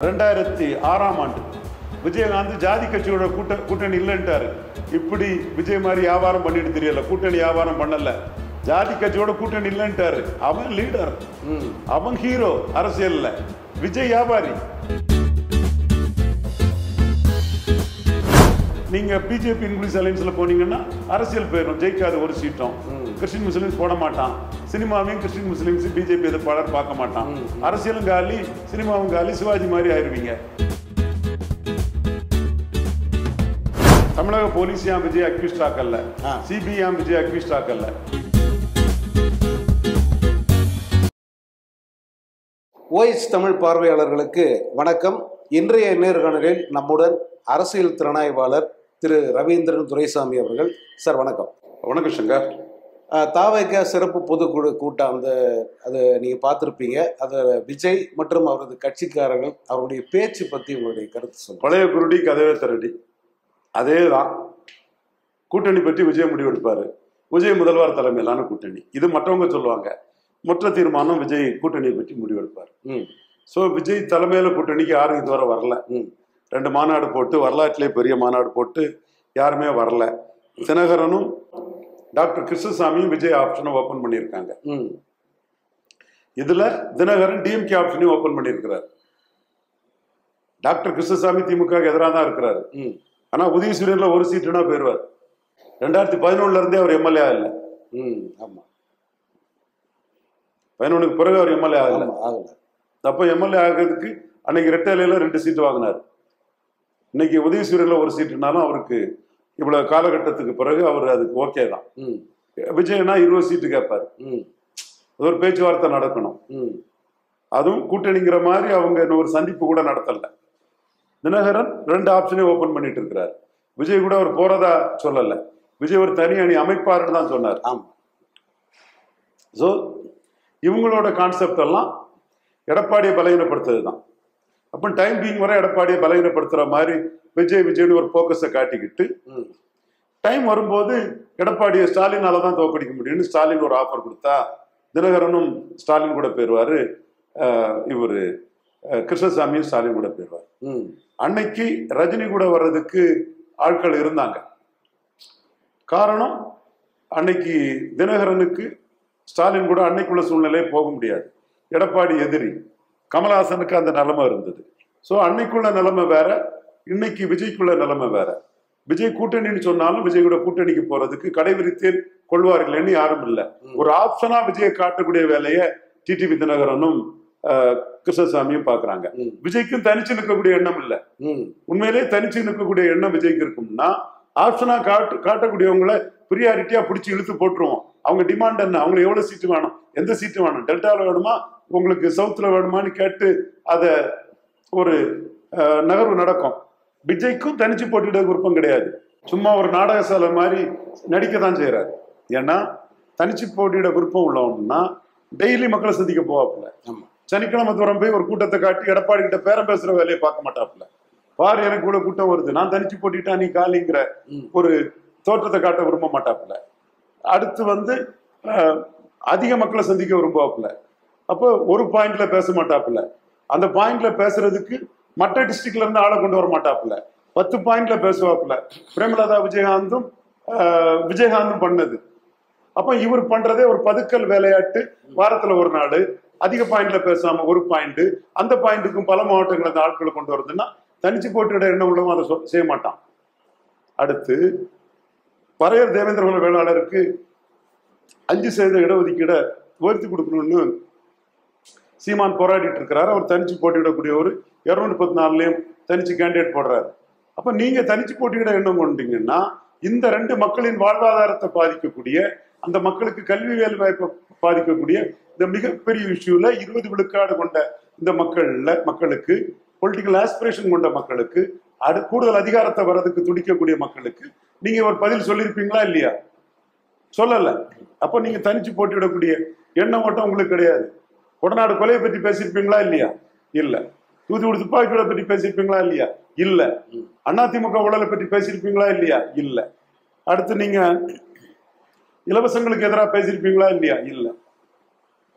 2006 விஜயகாந்த் ஜாதி கட்சியோட கூட்டணி இல்லைன்ட்டாரு. இப்படி விஜய் மாதிரி வியாபாரம் பண்ணிட்டு தெரியல, கூட்டணி வியாபாரம் பண்ணல, ஜாதி கட்சியோட கூட்டணி இல்லைன்ட்டாரு. அவன் லீடர், அவன் ஹீரோ அரசியல்ல, விஜய் வியாபாரி. நீங்க பிஜேபி இங்கிலீஷ் அலைன்ஸ்ல போனீங்கன்னா அரசியல் போயிடும், ஜெயிக்காத ஒரு சீட்டும். கிறிஸ்டின் முஸ்லிம்ஸ் போட மாட்டான், சினிமாவையும் கிறிஸ்டின் முஸ்லிம்ஸ் பிஜேபி எதிர்ப்பாளர் பார்க்க மாட்டான். அரசியலும் காலி, சினிமாவும் காலி, சிவாஜி மாதிரி ஆயிருவீங்க. தமிழக போலீஸ் ஏன் விஜய் அக்யூஸ்ட் ஆக்கல, சிபிஐ ஏன் விஜய் அக்யூஸ்ட் ஆக்கல? ஓஎஸ் தமிழ் பார்வையாளர்களுக்கு வணக்கம். இன்றைய நேர்காணலில் நம்முடன் அரசியல் திறனாய்வாளர் திரு ரவீந்திரன் துரைசாமி அவர்கள். சார் வணக்கம். வணக்கம் சங்கர். தாவேக சிறப்பு பொதுக்குழு கூட்டம் அது நீங்கள் பார்த்துருப்பீங்க. அதில் விஜய் மற்றும் அவரது கட்சிக்காரர்கள் அவருடைய பேச்சு பற்றி உங்களுடைய கருத்து சொல்லுங்கள். பழைய குருடி கதவே திரடி, அதே தான். கூட்டணி பற்றி விஜய் முடிவெடுப்பாரு. விஜய் முதல்வர் தலைமையிலான கூட்டணி, இது மற்றவங்க சொல்லுவாங்க. மொத்த தீர்மானம் விஜய் கூட்டணியை பற்றி முடிவெடுப்பார். ஸோ விஜய் தலைமையில கூட்டணிக்கு யாரும் இதுவரை வரல. 2 மாநாடு போட்டு, வரலாற்றிலே பெரிய மாநாடு போட்டு யாருமே வரல. தினகரனும் டாக்டர் கிருஷ்ணசாமியும் விஜய் ஆப்ஷனை ஓபன் பண்ணியிருக்காங்க. இதுல தினகரன் டிஎம்கே ஆப்ஷனையும் ஓபன் பண்ணியிருக்கிறார். டாக்டர் கிருஷ்ணசாமி திமுக எதிராக தான் இருக்கிறாரு. ஆனா உதயசூரியன்ல ஒரு சீட்டுனா போயிருவார். 2011 இருந்தே அவர் எம்எல்ஏ இல்லை. ஆமா, 11க்கு பிறகு அவர் எம்எல்ஏ ஆகல. அப்ப எம்எல்ஏ ஆகிறதுக்கு அன்னைக்கு ரெட்டையில 2 சீட்டு வாங்கினார். இன்னைக்கு உதயசூரியன்ல ஒரு சீட்டுனாலும் அவருக்கு இவ்வளவு காலகட்டத்துக்கு பிறகு அவர் அதுக்கு ஓகே தான். விஜய்னா 20 சீட்டு கேட்பாரு. அது ஒரு பேச்சுவார்த்தை நடக்கணும். அதுவும் கூட்டணிங்கிற மாதிரி அவங்க ஒரு சந்திப்பு கூட நடத்தல. தினகரன் 2 ஆப்ஷனையும் ஓபன் பண்ணிட்டு இருக்கிறார். விஜய் கூட அவர் போறதா சொல்லல. விஜய் ஒரு தனி அணி அமைப்பாருன்னு தான் சொன்னார். ஸோ இவங்களோட கான்செப்ட் எல்லாம் எடப்பாடியை பலகீனப்படுத்துறது தான். அப்போ டைம் பீங் வரை எடப்பாடியை பலகீனப்படுத்துற மாதிரி விஜய்னு ஒரு போக்கஸை காட்டிக்கிட்டு, டைம் வரும்போது எடப்பாடியை ஸ்டாலினால தான் தோக்கடிக்க முடியும்னு ஸ்டாலின் ஒரு ஆஃபர் கொடுத்தா தினகரனும் ஸ்டாலின் கூட போயிடுவாரு, இவரு கிருஷ்ணசாமியும் ஸ்டாலின் கூட போயிடுவார். அன்னைக்கு ரஜினி கூட வர்றதுக்கு ஆட்கள் இருந்தாங்க. காரணம், அன்னைக்கு தினகரனுக்கு ஸ்டாலின் கூட அன்னைக்குள்ள சூழ்நிலையே போக முடியாது. எடப்பாடி எதிரி, கமலஹாசனுக்கு அந்த நிலைமை இருந்தது. ஸோ அன்னைக்குள்ள நிலைமை வேற, இன்னைக்கு விஜய்க்குள்ள நிலைமை வேற. விஜய் கூட்டணின்னு சொன்னாலும் விஜய் கூட கூட்டணிக்கு போறதுக்கு கடைவிரித்தேன் கொள்வார்கள்னு யாரும் இல்லை. ஒரு ஆப்ஷனா விஜயை காட்டக்கூடிய வேலையை டிடிவி தினகரனும் கிருஷ்ணசாமியும் பாக்குறாங்க. விஜய்க்கும் தனிச்சு நிற்கக்கூடிய எண்ணம் இல்லை. உண்மையிலேயே தனிச்சு நிற்கக்கூடிய எண்ணம் விஜய்க்கு இருக்கும்னா ஆப்ஷனா காட்டக்கூடியவங்களை ப்ரியாரிட்டியா பிடிச்சி இழுத்து போட்டுருவோம். அவங்க டிமாண்ட் என்ன, அவங்களுக்கு எவ்வளவு சீட்டு வேணும், எந்த சீட்டு வேணும், டெல்டாவில் வேணுமா, உங்களுக்கு சவுத்துல வேணுமான்னு கேட்டு அத ஒரு நகர்வு நடக்கும். விஜய்க்கும் தனிச்சு போட்டியிட விருப்பம் கிடையாது. சும்மா ஒரு நாடகசாலை மாதிரி நடிக்க தான் செய்யறாரு. ஏன்னா தனிச்சு போட்டியிட விருப்பம் உள்ளவன்னா டெய்லி மக்களை சந்திக்க போவாப்புல. சனிக்கிழமை தூரம் போய் ஒரு கூட்டத்தை காட்டி எடப்பாடி கிட்ட பேரம் பேசுற வேலையை பார்க்க மாட்டாப்புல. பாரு, எனக்கு இவ்வளவு கூட்டம் வருது, நான் தனிச்சு போட்டிட்டா நீ காலிங்கிற ஒரு தோற்றத்தை காட்ட விரும்ப மாட்டாப்புல. அடுத்து அதிக மக்களை சந்திக்க விரும்புவாப்புல. அப்போ ஒரு பாயிண்ட்ல பேச மாட்டாப்புல. அந்த பாயிண்ட்ல பேசுறதுக்கு மற்ற டிஸ்ட்ரிக்ட்ல இருந்து ஆளை கொண்டு வர மாட்டாப்புல. 10 பாயிண்ட்ல பேசுவாப்புல. பிரேமலதா விஜயகாந்தும் பண்ணது. அப்ப இவர் பண்றதே ஒரு பதுக்கல் விளையாட்டு. வாரத்துல ஒரு நாள் அதிக பாயிண்ட்ல பேசாம ஒரு பாயிண்ட், அந்த பாயிண்ட்டுக்கும் பல மாவட்டங்கள் அந்த ஆட்களை கொண்டு வருதுன்னா தனிச்சு போட்டியிட என்ன உள்ளவோ அதை செய்ய மாட்டான். அடுத்து பறையர் தேவேந்திர வேளாளருக்கு 5% இடஒதுக்கீட உயர்த்தி கொடுக்கணும்னு சீமான் போராடிட்டு இருக்கிறாரு. அவர் தனிச்சு போட்டியிடக்கூடிய ஒரு 214 தனிச்சு கேண்டிடேட் போடுறாரு. அப்ப நீங்க தனிச்சு போட்டியிட எண்ணம் கொண்டீங்கன்னா இந்த 2 மக்களின் வாழ்வாதாரத்தை பாதிக்கக்கூடிய, அந்த மக்களுக்கு கல்வி வேலை வாய்ப்பை பாதிக்கக்கூடிய இந்த மிகப்பெரிய இஷ்யூல 20 விழுக்காடு கொண்ட இந்த மக்களுக்கு, பொலிட்டிக்கல் ஆஸ்பிரேஷன் கொண்ட மக்களுக்கு, கூடுதல் அதிகாரத்தை வர்றதுக்கு துடிக்கக்கூடிய மக்களுக்கு நீங்க ஒரு பதில் சொல்லியிருப்பீங்களா இல்லையா? சொல்லல. அப்ப நீங்க தனிச்சு போட்டியிடக்கூடிய எண்ணம் மட்டும் உங்களுக்கு கிடையாது. கொடநாடு கொலையை பற்றி பேசியிருப்பீங்களா இல்லையா? இல்ல. தூத்துக்குடி துப்பாக்கியோட பற்றி பேசியிருப்பீங்களா இல்லையா? இல்ல. அதிமுக ஊழலை பற்றி பேசியிருப்பீங்களா இல்லையா? இல்ல. அடுத்து நீங்க இலவசங்களுக்கு எதிராக பேசியிருப்பீங்களா இல்லையா? இல்ல.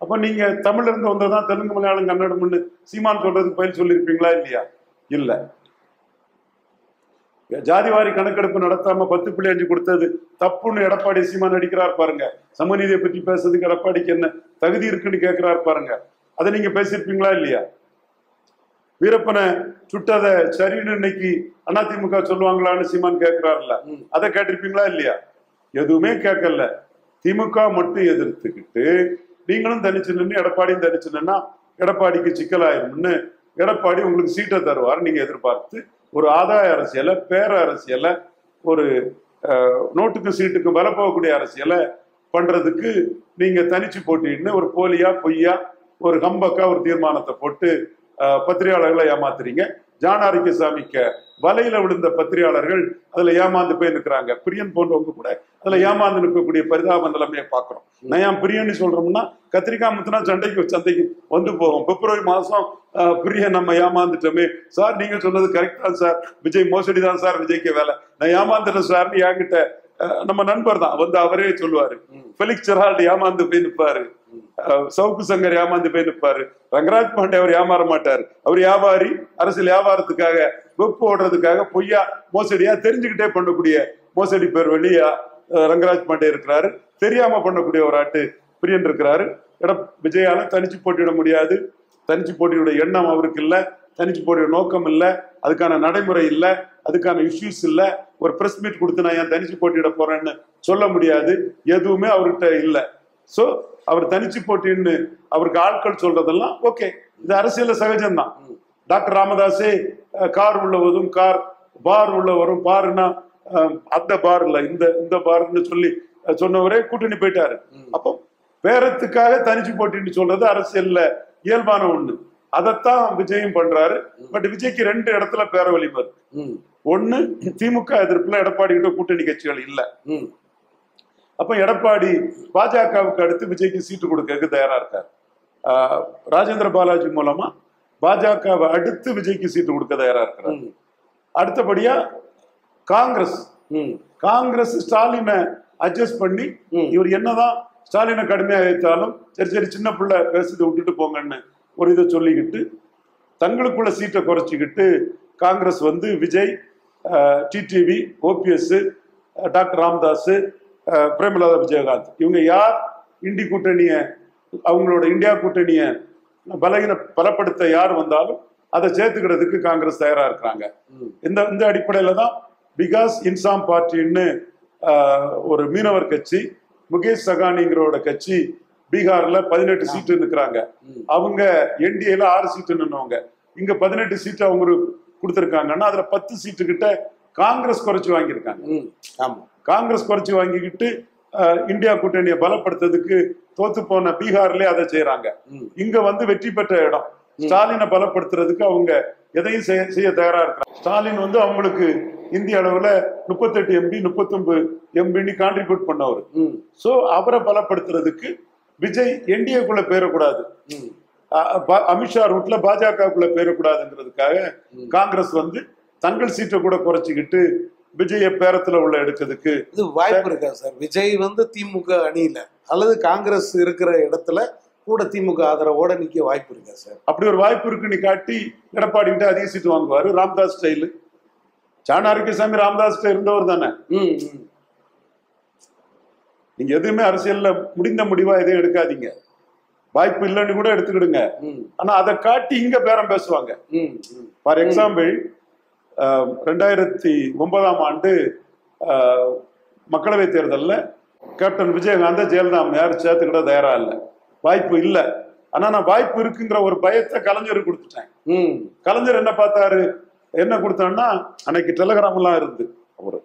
அப்ப நீங்க தமிழ்ல இருந்து வந்ததான் தெலுங்கு மலையாளம் கன்னடம்னு சீமான் சொல்றதுக்கு பயில் சொல்லியிருப்பீங்களா இல்லையா? இல்ல. ஜாதிவாரி கணக்கெடுப்பு நடத்தாம 10.5 கொடுத்தது தப்புன்னு எடப்பாடி சீமான் அடிக்கிறார் பாருங்க. சமநீதியை பற்றி பேசுறதுக்கு எடப்பாடிக்கு என்ன தகுதி இருக்குன்னு கேட்கிறார் பாருங்க. அதை நீங்க பேசியிருப்பீங்களா இல்லையா? வீரப்பனை சுட்டதை சரின்னு இன்னைக்கு அதிமுக சொல்லுவாங்களான்னு சீமான் கேட்கிறாருல்ல, அதை கேட்டிருப்பீங்களா இல்லையா? எதுவுமே கேட்கல. திமுக மட்டும் எதிர்த்துக்கிட்டு நீங்களும் தனிச்சு நின்று எடப்பாடியும் தனிச்சு நின்னா எடப்பாடிக்கு சிக்கலாயிரும்னு எடப்பாடி உங்களுக்கு சீட்டை தருவார் நீங்க எதிர்பார்த்து ஒரு ஆதாய அரசியலை, பேர அரசியலை, ஒரு நோட்டுக்கு சீட்டுக்கு பல போகக்கூடிய அரசியலை பண்றதுக்கு நீங்க தனிச்சு போட்டின்னு ஒரு போலியா பொய்யா ஒரு கம்பக்கா ஒரு தீர்மானத்தை போட்டு பத்திரிகையாளர்களை ஏமாத்துறீங்க. ஜான் ஆரோக்கியசாமிக்க வலையில விழுந்த பத்திரிகையாளர்கள் அதுல ஏமாந்து போய் நிற்கிறாங்க. பிரியன் போன்றவங்க கூட அதுல ஏமாந்து நிற்கக்கூடிய பரிதாப நிலைமையை பாக்குறோம். நான் ஏன் பிரியன்னு சொல்றோம்னா, கத்திரிக்காய் முத்துனா சந்தைக்கு வந்து போகும். பிப்ரவரி மாசம் பிரியன் நம்ம ஏமாந்துட்டோமே சார், நீங்க சொன்னது கரெக்ட் தான் சார், விஜய் மோசடி தான் சார், விஜய்க்கு வேலை, நான் ஏமாந்துட்டேன் சார்னு என்கிட்ட நம்ம நண்பர் தான் வந்து அவரே சொல்லுவாரு. ஃபெலிக்ஸ் ஜெரால்டு ஏமாந்து போய் நிற்பாரு, சவுக்கு சங்கர் ஏமாந்து போய் நிற்பாரு, ரங்கராஜ் பாண்டே அவர் ஏமாற மாட்டாரு. அவர் வியாபாரி, அரசியல் வியாபாரத்துக்காக வெப்பு ஓடுறதுக்காக பொய்யா மோசடியா தெரிஞ்சுக்கிட்டே பண்ணக்கூடிய மோசடி பேர் வெளியா ரங்கராஜ் பாண்டே இருக்கிறாரு. தெரியாம பண்ணக்கூடிய ஒரு ஆட்டு பிரியன் இருக்கிறாரு. விஜயால தனிச்சு போட்டியிட முடியாது. தனிச்சு போட்டியோட எண்ணம் அவருக்கு இல்லை, தனிச்சு போட்டியோட நோக்கம் இல்லை, அதுக்கான நடைமுறை இல்லை, அதுக்கான இஷ்யூஸ் இல்லை. ஒரு பிரஸ் மீட் கொடுத்து நான் ஏன் தனிச்சு போட்டியிட போறேன்னு சொல்ல முடியாது. எதுவுமே அவர்கிட்ட இல்லை. ஸோ அவர் தனிச்சு போட்டின்னு அவருக்கு ஆட்கள் சொல்றதெல்லாம் ஓகே, இது அரசியல சகஜம்தான். டாக்டர் ராமதாஸே கார் உள்ளவதும் கார் பார் உள்ளவரும், பாருன்னா அந்த பார் இல்ல இந்த பார்ன்னு சொல்லி சொன்னவரே கூட்டணி போயிட்டாரு. அப்போ பேரத்துக்காக தனிச்சு போட்டின்னு சொல்றது அரசியல்ல இயல்பான ஒண்ணு. அதைத்தான் விஜயும் பண்றாரு. பட் விஜய்க்கு 2 இடத்துல பேர வலிமை இருக்கு. ஒண்ணு, திமுக எதிர்ப்புல எடப்பாடி கிட்ட கூட்டணி கட்சிகள் இல்ல. அப்ப எடப்பாடி பாஜகவுக்கு அடுத்து விஜய்க்கு சீட்டு கொடுக்க தயாரா இருக்காரு. ராஜேந்திர பாலாஜி மூலமா பாஜகவை அடுத்து விஜய்க்கு சீட்டு கொடுக்க தயாரா இருக்கிறார். அடுத்தபடியா காங்கிரஸ் ஸ்டாலினை அட்ஜஸ்ட் பண்ணி, இவர் என்னதான் ஸ்டாலினை கடுமையா வைத்தாலும் சரி சின்ன பிள்ளை பேசுறதை விட்டுட்டு போங்கன்னு ஒரு இதை சொல்லிக்கிட்டு தங்களுக்குள்ள சீட்டை குறைச்சிக்கிட்டு காங்கிரஸ் வந்து Vijay, TTV, OPS, doctor Ramadoss, Premalatha Vijayakanth, இவங்க யார் இண்டி கூட்டணிய, அவங்களோட இந்தியா கூட்டணிய பலப்படுத்த யார் வந்தாலும் அதை சேர்த்துக்கிறதுக்கு காங்கிரஸ் தயாரா இருக்கிறாங்க. இந்த அடிப்படையில தான் பிகாஸ் இன்சாம் பார்ட்டின்னு ஒரு மீனவர் கட்சி, முகேஷ் சகானிங்கிறோட கட்சி பீகார்ல 18 சீட்டு நிற்கிறாங்க. அவங்க என்டிஏல 6 சீட்டு நின்னவங்க. இங்க 18 சீட்டு அவங்க கொடுத்துருக்காங்கன்னா அதுல 10 சீட்டு கிட்ட காங்கிரஸ் குறைச்சு வாங்கியிருக்காங்க. காங்கிரஸ் குறைச்சு வாங்கிக்கிட்டு இந்தியா கூட்டணியை பலப்படுத்துறதுக்கு தோத்து போன பீகார்லயே அதை செய்யறாங்க. இங்க வந்து வெற்றி பெற்ற இடம். ஸ்டாலினை பலப்படுத்துறதுக்கு அவங்க எதையும் செய்ய தயாரா இருக்கிறாங்க. ஸ்டாலின் வந்து அவங்களுக்கு இந்திய அளவுல 38 எம்பி 39 எம்பின்னு கான்ட்ரிபியூட் பண்ணவர். சோ அவரை பலப்படுத்துறதுக்கு விஜய் என்டிஏக்குள்ள பேரக்கூடாது, அமித்ஷா ரூட்ல பாஜகவுக்குள்ள பேரக்கூடாதுங்கிறதுக்காக காங்கிரஸ் வந்து தங்கள் சீட்டை கூட குறைச்சிக்கிட்டு விஜய பேரத்துல உள்ள எடுக்கிறதுக்கு இது வாய்ப்பு இருக்கா சார்? விஜய் வந்து திமுக அணியில அல்லது காங்கிரஸ் இருக்கிற இடத்துல கூட திமுக ஆதரவோட நிக்க வாய்ப்பு இருக்கா சார்? அப்படி ஒரு வாய்ப்பு இருக்குன்னு காட்டி எடப்பாடி கிட்ட அதிக சீட்டு வாங்குவாரு. ராமதாஸ் ஸ்டைலு. ஜான் ஆரோக்கியசாமி ராமதாஸ் இருந்தவர் தானே. நீங்க எதுவுமே அரசியல்ல முடிந்த முடிவா எதையும் எடுக்காதீங்க. வாய்ப்பு இல்லைன்னு கூட எடுத்துக்கிடுங்க. ஆனா அதை காட்டி இங்க பேரம் பேசுவாங்க. ஃபார் எக்ஸாம்பிள் 2009ஆம் ஆண்டு மக்களவை தேர்தலில் கேப்டன் விஜயகாந்த ஜெயலலிதா யாரும் சேர்த்துக்கிட்ட தயாரா இல்லை, வாய்ப்பு இல்லை. ஆனா நான் வாய்ப்பு இருக்குங்கிற ஒரு பயத்தை கலைஞருக்கு கொடுத்துட்டேன். கலைஞர் என்ன பார்த்தாரு, என்ன கொடுத்தான்னா அன்னைக்கு டெலகிராம் எல்லாம் இருந்து ஒரு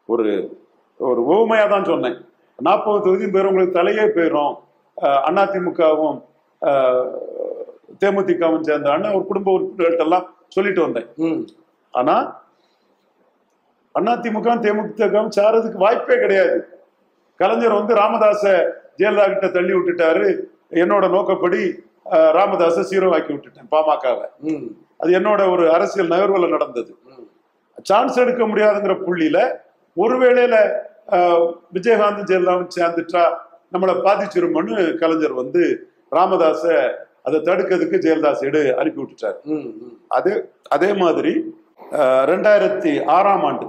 ஒரு ஒரு ஓமையா தான் சொன்னேன். 40 தொகுதியும் பேரும் உங்களுக்கு தலையே போயிடும், அதிமுகவும் தேமுதிகவும் சேர்ந்தான்னு ஒரு குடும்ப உறுப்பினர்கள்ட்ட எல்லாம் சொல்லிட்டு வந்தேன். ஆனா அதிமுக தேமுதிகவும் சாரதுக்கு வாய்ப்பே கிடையாது. கலைஞர் வந்து ராமதாஸ ஜெயலலிதா கிட்ட தள்ளி விட்டுட்டாரு. என்னோட நோக்கப்படி ராமதாஸ சீரோவாக்கி விட்டுட்டேன் பாமகவை. அது என்னோட ஒரு அரசியல் நகர்வுல நடந்தது. சான்ஸ் எடுக்க முடியாதுங்கிற புள்ளியில ஒருவேளையில விஜயகாந்த் ஜெயலலிதாவும் சேர்ந்துட்டா நம்மளை பாதிச்சிருமோன்னு கலைஞர் வந்து ராமதாஸ அதை தடுக்கிறதுக்கு ஜெயலலிதா சைடு அனுப்பி விட்டுட்டாரு. அதே மாதிரி 2006ஆம் ஆண்டு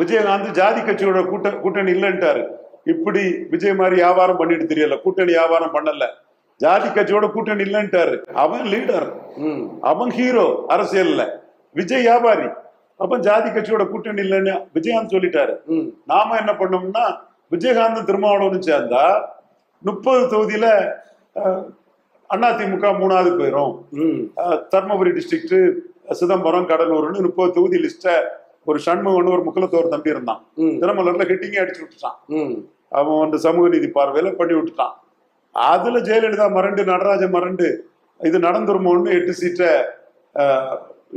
விஜயகாந்த் ஜாதி கட்சியோட கூட்டணி இல்லைன்ட்டாரு. இப்படி விஜய் மாதிரி வியாபாரம் பண்ணிட்டு தெரியல, கூட்டணி வியாபாரம் பண்ணல, ஜாதி கட்சியோட கூட்டணி இல்லைன்ட்டாரு. அவன் லீடர், அவன் ஹீரோ அரசியல்ல, விஜய் வியாபாரி. அப்ப ஜாதி கட்சியோட கூட்டணி இல்லைன்னு விஜயகாந்த் சொல்லிட்டாரு. நாம என்ன பண்ணோம்னா விஜயகாந்த் திருமாவளவன் சேர்ந்தா 30 தொகுதியில அதிமுக 3வது போயிரும். தர்மபுரி டிஸ்ட்ரிக்ட், சிதம்பரம், கடலூர்னு 30 தொகுதி லிஸ்ட ஒரு சண்முகன் ஒரு முக்குலத்தோர் தம்பி இருந்தான், திருமலர்ல ஹெட்டிங்கே அடிச்சு விட்டுட்டான். அவன் வந்து சமூக நீதி பார்வையில பண்ணி விட்டுட்டான். அதுல ஜெயலலிதா மறண்டு, நடராஜன் மறண்டு, இது நடந்துருமோன்னு 8 சீட்டை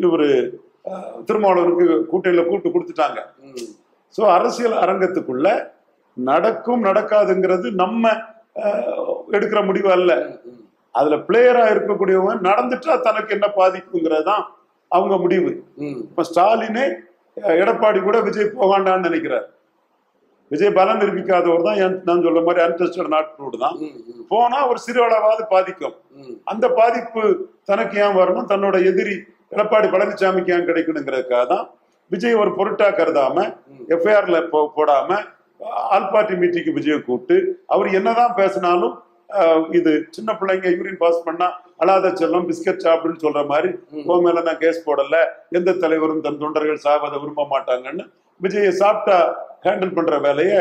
இவரு திருமாவளவனுக்கு கூட்டணியில கூட்டு கொடுத்துட்டாங்க. சோ அரசியல் அரங்கத்துக்குள்ள நடக்கும் நடக்காதுங்கிறது நம்ம எடுக்கிற முடிவு அல்ல. அதுல பிளேயரா இருக்கக்கூடியவங்க நடந்துட்டா தனக்கு என்ன பாதிப்புங்கிறது தான் அவங்க முடிவு. இப்ப ஸ்டாலினே எடப்பாடி கூட விஜய் போகாண்டான்னு நினைக்கிறார். விஜய் பலம் நிரூபிக்காதவர் தான், நான் சொல்ற மாதிரி அன்டெஸ்டட் நாட் தான். போனா ஒரு சிறு அளவாவது பாதிக்கும். அந்த பாதிப்பு தனக்கு ஏன் வரணும், தன்னோட எதிரி எடப்பாடி பழனிசாமிக்கு ஏன் கிடைக்கணுங்கிறதுக்காக தான் விஜய் ஒரு பொருட்டா கருதாம எஃப்ஐஆர்ல போடாம ஆல் பார்ட்டி மீட்டிங்கு விஜயை கூப்பிட்டு அவர் என்னதான் பேசினாலும் இது சின்ன பிள்ளைங்க யூரின் பாஸ் பண்ணா அழாத செல்லம் பிஸ்கட் சாப்பிடுன்னு சொல்ற மாதிரி உன் மேல நான் கேஸ் போடல, எந்த தலைவரும் தன் தொண்டர்கள் சாவதை விரும்ப மாட்டாங்கன்னு விஜயை சாப்பிட்டா ஹேண்டில் பண்ற வேலையை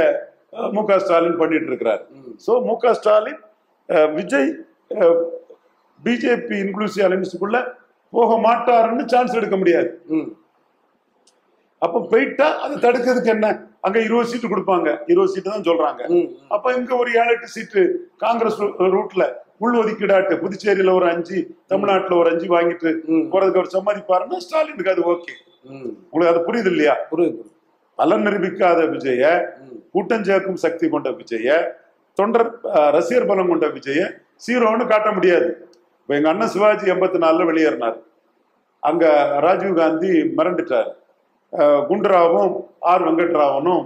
மு.க. ஸ்டாலின் பண்ணிட்டு இருக்கிறாரு. So M K. Stalin Vijay BJP inclusive அலைன்ஸுக்குள்ள போக மாட்டாருன்னு சான்ஸ் எடுக்க முடியாது. அப்ப போயிட்டா அதை தடுக்கிறதுக்கு என்ன, அங்க 20 சீட்டு கொடுப்பாங்க, 20 சீட்டு தான் சொல்றாங்க. அப்ப இங்க ஒரு 7-8 சீட்டு காங்கிரஸ் ரூட்ல உள் ஒதுக்கீடாட்டு, புதுச்சேரியில ஒரு 5, தமிழ்நாட்டுல ஒரு 5 வாங்கிட்டு போறதுக்கு அவர் சம்மதிப்பாருன்னா ஸ்டாலினுக்கு அது ஓகே. உங்களுக்கு அது புரியுது இல்லையா? புரியுது. பலன் நிரூபிக்காத விஜய, கூட்டம் சேர்க்கும் சக்தி கொண்ட விஜய, தொண்டர் ரசிகர் பலம் கொண்ட விஜய சீரோன்னு காட்ட முடியாது. இப்ப எங்க அண்ணன் சிவாஜி 84ல வெளியேறினார். அங்க ராஜீவ் காந்தி மிரண்டுட்டார். குண்டராவும் ஆர் வெங்கட்ராவனும்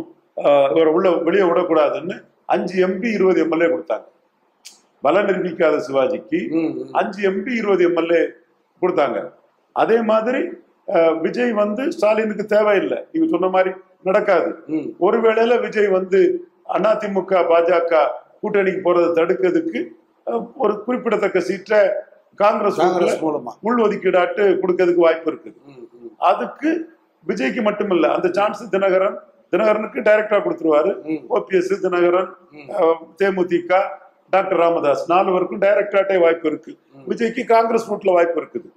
இவரை உள்ள வெளியே விடக்கூடாதுன்னு 5 எம்பி 20 எம்எல்ஏ கொடுத்தாங்க. பலம் நிரூபிக்காத சிவாஜிக்கு 5 எம்பி 20 எம்எல்ஏ கொடுத்தாங்க. அதே மாதிரி விஜய் வந்து ஸ்டாலினுக்கு தேவையில்லை, நீங்க சொன்ன மாதிரி நடக்காது. ஒருவேளையில விஜய் வந்து அதிமுக பாஜக கூட்டணிக்கு போறதை தடுக்கிறதுக்கு ஒரு குறிப்பிடத்தக்க சீட்டை காங்கிரஸ் மூலமா உள் ஒதுக்கீடாட்டு கொடுக்கறதுக்கு வாய்ப்பு இருக்குது. அதுக்கு விஜய்க்கு மட்டுமில்ல, அந்த சான்ஸ் தினகரனுக்கு டைரக்டா கொடுத்துருவாரு. ஓபிஎஸ், தினகரன், தேமுதிக, டாக்டர் ராமதாஸ் 4 பேருக்கும் டைரக்டாட்டே வாய்ப்பு இருக்கு. விஜய்க்கு காங்கிரஸ் ரூட்ல வாய்ப்பு இருக்குது.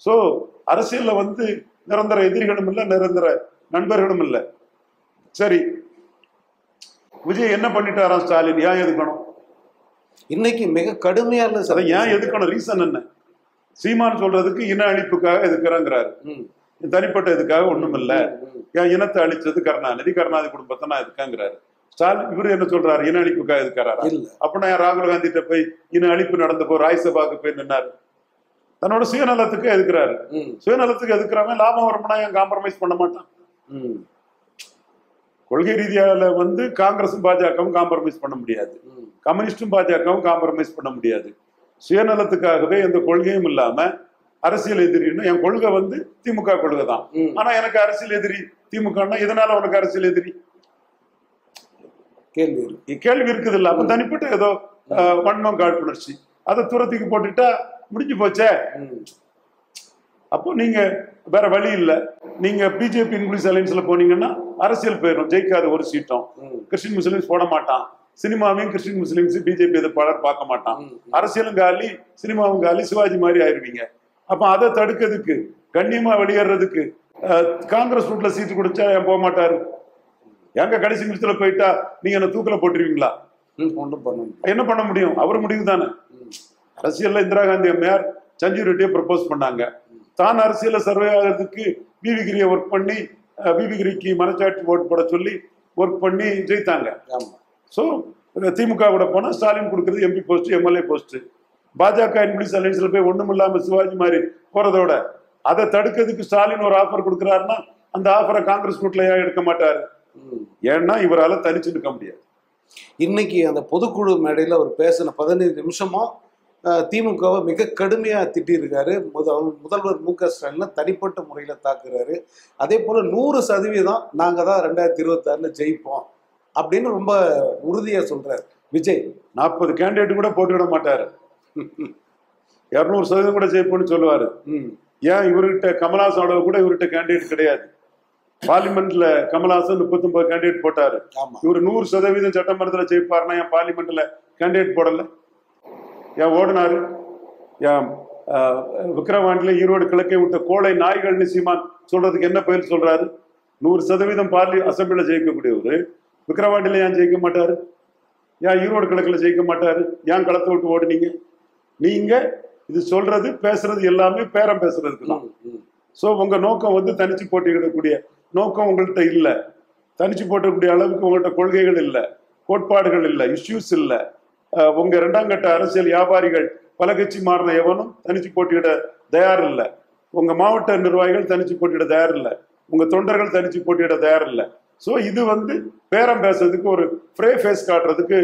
சோ அரசியல்ல வந்து நிரந்தர எதிரிகளும் இல்ல, நிரந்தர நண்பர்களும் இல்ல. சரி, விஜய் என்ன பண்ணிட்டாராம் ஸ்டாலின்? ஏன் எதுக்கணும்? இன்னைக்கு மிக கடுமையான ஏன் எதுக்கணும்? ரீசன் என்ன? சீமான் சொல்றதுக்கு இன அழிப்புக்காக எதுக்குறாங்கிறாரு. தனிப்பட்ட இதுக்காக ஒண்ணும் இல்ல, என் இனத்தை அழிச்சது கருணாநிதி குடும்பத்தை நான் எதுக்காங்கிறாரு. ஸ்டாலின் இவரு என்ன சொல்றாரு? இன அழிப்புக்காக எதுக்காரா? அப்படின்னா ராகுல் காந்திட்ட போய் இன அழிப்பு நடந்தப்போ ராஜ்சபாக்கு போய் நின்னாரு. தன்னோட சுயநலத்துக்கு எதுக்குறாரு. சுயநலத்துக்கு எதுக்குறாங்க, லாபம் வரும்னா ஏன் காம்ப்ரமைஸ் பண்ண மாட்டான். கொள்கை ரீதியால வந்து காங்கிரஸும் பாஜகவும் காம்ப்ரமைஸ் பண்ண முடியாது, கம்யூனிஸ்டும் பாஜகவும் காம்ப்ரமைஸ் பண்ண முடியாது. சுயநலத்துக்காகவே எந்த கொள்கையும் இல்லாம அரசியல் எதிரின்னு, என் கொள்கை வந்து திமுக கொள்கை தான், ஆனா எனக்கு அரசியல் எதிரி திமுகன்னா இதனால உனக்கு அரசியல் எதிரி கேள்வி இருக்குது இல்ல. அப்ப தனிப்பட்ட ஏதோ வன்மம் காழ்ப்புணர்ச்சி அதை தூரத்துக்கு போட்டுட்டா முடிஞ்சு போச்சே. அப்போ நீங்க வேற வழி இல்ல. நீங்க பிஜேபி இன்க்ளூசிவ் அலைன்ஸ்ல போனீங்கன்னா அரசியல் போயிடும், ஜெயிக்காத ஒரு சீட்டும். கிறிஸ்டின் முஸ்லிம்ஸ் போட மாட்டான், சினிமாவையும் கிறிஸ்டின் முஸ்லிம்ஸ் பிஜேபி எதிர்ப்பாளர் பார்க்க மாட்டான். அரசியலும் காலி, சினிமாவும் காலி, சிவாஜி மாதிரி ஆயிருவீங்க. அப்ப அதை தடுக்கிறதுக்கு, கண்ணியமா வெளியேறதுக்கு காங்கிரஸ் ரூட்ல சீட்டு கொடுத்தா ஏன் போக மாட்டாரு? எங்க கடைசி நிமிஷத்துல போயிட்டா நீங்க என்ன தூக்கல போட்டுருவீங்களா? என்ன பண்ண முடியும்? அவர் முடிவு தானே. அரசியல்ல இந்திரா காந்தி அம்மையார் சஞ்சீவ் ரெட்டியை ப்ரப்போஸ் பண்ணாங்க. தான் அரசியல சர்வே ஆகிறதுக்கு பிவிகிரியை ஒர்க் பண்ணி, பிவிகிரிக்கு மனச்சாட்சி ஓட்டு போட சொல்லி ஒர்க் பண்ணி ஜெயித்தாங்க. சோ திமுக கூட போனா ஸ்டாலின் கொடுக்கறது எம்பி போஸ்ட், எம்எல்ஏ போஸ்ட். பாஜக இன்க்ளூசிவ் அலைன்ஸ்ல போய் ஒண்ணும் இல்லாம சிவாஜி மாதிரி போறதோட அதை தடுக்கிறதுக்கு ஸ்டாலின் ஒரு ஆஃபர் கொடுக்கிறாருன்னா அந்த ஆஃபரை காங்கிரஸ் ரூட்ல ஏன் எடுக்க மாட்டாரு? ஏன்னா இவரால தனிச்சு நிற்க முடியாது. இன்னைக்கு அந்த பொதுக்குழு மேடையில் அவர் பேசின 15 நிமிஷமும் திமுகவை மிக கடுமையாக திட்டியிருக்காரு. முதல்வர் மு.க. ஸ்டாலினை தனிப்பட்ட முறையில் தாக்குறாரு. அதே போல் 100% நாங்கள் தான் 2026 ஜெயிப்போம் அப்படின்னு ரொம்ப உறுதியாக சொல்றாரு விஜய். 40 கேண்டிடேட் கூட போட்டுவிட மாட்டாரு, 200% கூட ஜெயிப்போம்னு சொல்லுவாரு. ஏன் இவர்கிட்ட கமல்ஹாசனோட கூட இவர்கிட்ட கேண்டிடேட் கிடையாது. பார்லிமெண்ட்ல கமல்ஹாசன் 39 கேண்டிடேட் போட்டாரு. இவர் 100% சட்டமன்றத்தில் ஜெயிப்பாருன்னா என் பார்லிமெண்ட்ல கேண்டிடேட் போடல, ஏன் ஓடினாரு? ஏன் விக்கிரவாண்டில ஈரோடு கிழக்கை விட்ட கோளை நாய்கள்னு சீமான் சொல்றதுக்கு என்ன பெயர் சொல்றாரு? 100% அசம்பிளில ஜெயிக்கக்கூடியவர் விக்கிரவாண்டில ஏன் ஜெயிக்க மாட்டாரு? ஏன் ஈரோடு கிழக்குல ஜெயிக்க மாட்டாரு? ஏன் களத்தை விட்டு ஓடுனீங்க? நீங்க இது சொல்றது பேசுறது எல்லாமே பேரம் பேசுறதுக்கு தான். ஸோ உங்க நோக்கம் தனிச்சு போட்டியிடக்கூடிய நோக்கம் உங்கள்கிட்ட இல்லை. தனிச்சு போட்டக்கூடிய அளவுக்கு உங்கள்கிட்ட கொள்கைகள் இல்லை, கோட்பாடுகள் இல்லை, இஷ்யூஸ் இல்லை. உங்க 2ஆம் கட்ட அரசியல் வியாபாரிகள் பல கட்சி மாறின எவனும் தனிச்சு போட்டியிட தயார் இல்லை. உங்க மாவட்ட நிர்வாகிகள் தனிச்சு போட்டியிட தயார் இல்லை. உங்க தொண்டர்கள் தனிச்சு போட்டியிட தயார் இல்லை. ஸோ இது பேரம் பேசுறதுக்கு ஒரு ஃப்ரே ஃபேஸ் காட்டுறதுக்கு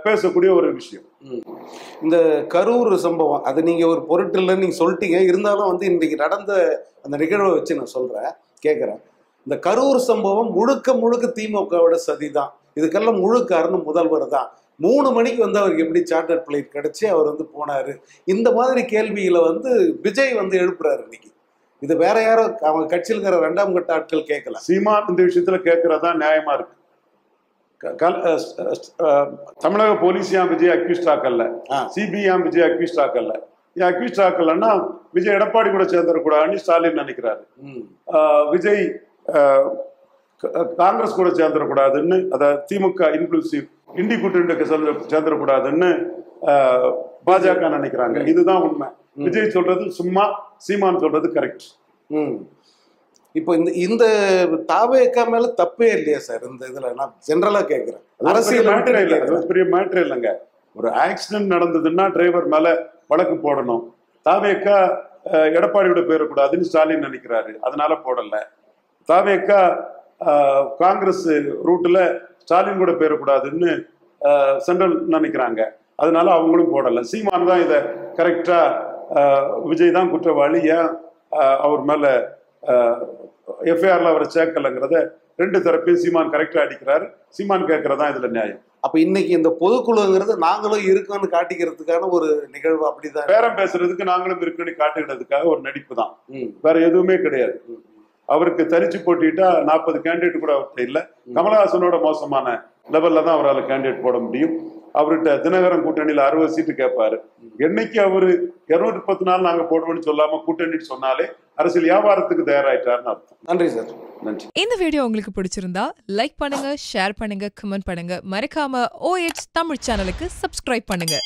பேசக்கூடிய ஒரு விஷயம். இந்த கரூர் சம்பவம் அது நீங்க ஒரு பொருட்டு இல்லைன்னு நீங்க சொல்லிட்டீங்க. இருந்தாலும் இன்னைக்கு நடந்த அந்த நிகழ்வை வச்சு நான் சொல்றேன், கேட்கிறேன். இந்த கரூர் சம்பவம் முழுக்க முழுக்க திமுகவோட சதிதான். இதுக்கெல்லாம் முழு காரணம் முதல்வர் தான். 3 மணிக்கு அவருக்கு எப்படி சார்ட்டர் பிளைட் கிடைச்சி அவர் போனாரு. இந்த மாதிரி கேள்விகளை விஜய் எழுப்புறாரு இன்னைக்கு. இது வேற யாரோ அவங்க கட்சியில் இருக்கிற 2ஆம் கட்ட ஆட்கள் கேட்கல. சீமான் இந்த விஷயத்துல கேட்கறதா நியாயமா இருக்கு. தமிழக போலீஸ் ஏன் விஜய் அக்யூஸ்ட் ஆக்கல, சிபிஐ ஏன் விஜய் அக்யூஸ்ட் ஆக்கல? ஏன் அக்யூஸ்ட் ஆக்கலன்னா விஜய் எடப்பாடி கூட சேர்ந்துடக்கூடாதுன்னு ஸ்டாலின் நினைக்கிறாரு. விஜய் காங்கிரஸ் கூட சேர்ந்துடக்கூடாதுன்னு, அதாவது திமுக இன்க்ளூசிவ் இண்டி கூட்டணி சேர்ந்துடக்கூடாதுன்னு பாஜக நினைக்கிறாங்க. இதுதான் உண்மை. விஜய் சொல்றது சும்மா, சீமான் சொல்றது கரெக்ட். இப்போ இந்த தாவேக்கா மேல தப்பே இல்லையா சார்? இந்த இதுல நான் ஜெனரலா கேட்கிறேன். அரசியல் மேட்டரே இல்லை, அது பெரிய மேட்டரே இல்லைங்க. ஒரு ஆக்சிடென்ட் நடந்ததுன்னா டிரைவர் மேல வழக்கு போடணும். தாவேக்கா எடப்பாடியோட பேரக்கூடாதுன்னு ஸ்டாலின் நினைக்கிறாரு, அதனால போடல. தாவேக்கா காங்கிரஸ் ரூட்ல ஸ்டாலின் கூட பேரக்கூடாதுன்னு சென்ட்ரல் நினைக்கிறாங்க, அதனால அவங்களும் போடல. சீமான் தான் இதை கரெக்டா விஜய் தான் குற்றவாளி, ஏன் அவர் மேல எஃப்ஐஆர்ல அவரை சேர்க்கலங்கிறத 2 தரப்பையும் சீமான் கரெக்டா அடிக்கிறாரு. சீமான் கேட்கறதா இதுல நியாயம். அப்ப இன்னைக்கு இந்த பொதுக்குழுங்கிறது நாங்களும் இருக்கோம்னு காட்டிக்கிறதுக்கான ஒரு நிகழ்வு. அப்படிதான் பேரம் பேசுறதுக்கு நாங்களும் இருக்குன்னு காட்டுகிறதுக்காக ஒரு நடிப்பு தான், வேற எதுவுமே கிடையாது. அவருக்கு தனிச்சு போட்டிட்டா 40 கேண்டிடேட் கூட அவர்கிட்ட இல்லை. கமல்ஹாசனோட மோசமான லெவல்ல தான் அவரால் கேண்டிடேட் போட முடியும். அவர்கிட்ட தினகரன் கூட்டணியில 60 சீட்டு கேட்பாரு. என்னைக்கு அவரு 234 நாங்க போடுவோம்னு சொல்லாம கூட்டணி சொன்னாலே அரசியல் வியாபாரத்துக்கு தயாராயிட்டாருன்னு அர்த்தம். நன்றி சார். நன்றி. இந்த வீடியோ உங்களுக்கு பிடிச்சிருந்தா லைக் பண்ணுங்க, ஷேர் பண்ணுங்க, கமெண்ட் பண்ணுங்க. மறக்காம OH தமிழ் சேனலுக்கு சப்ஸ்கிரைப் பண்ணுங்க.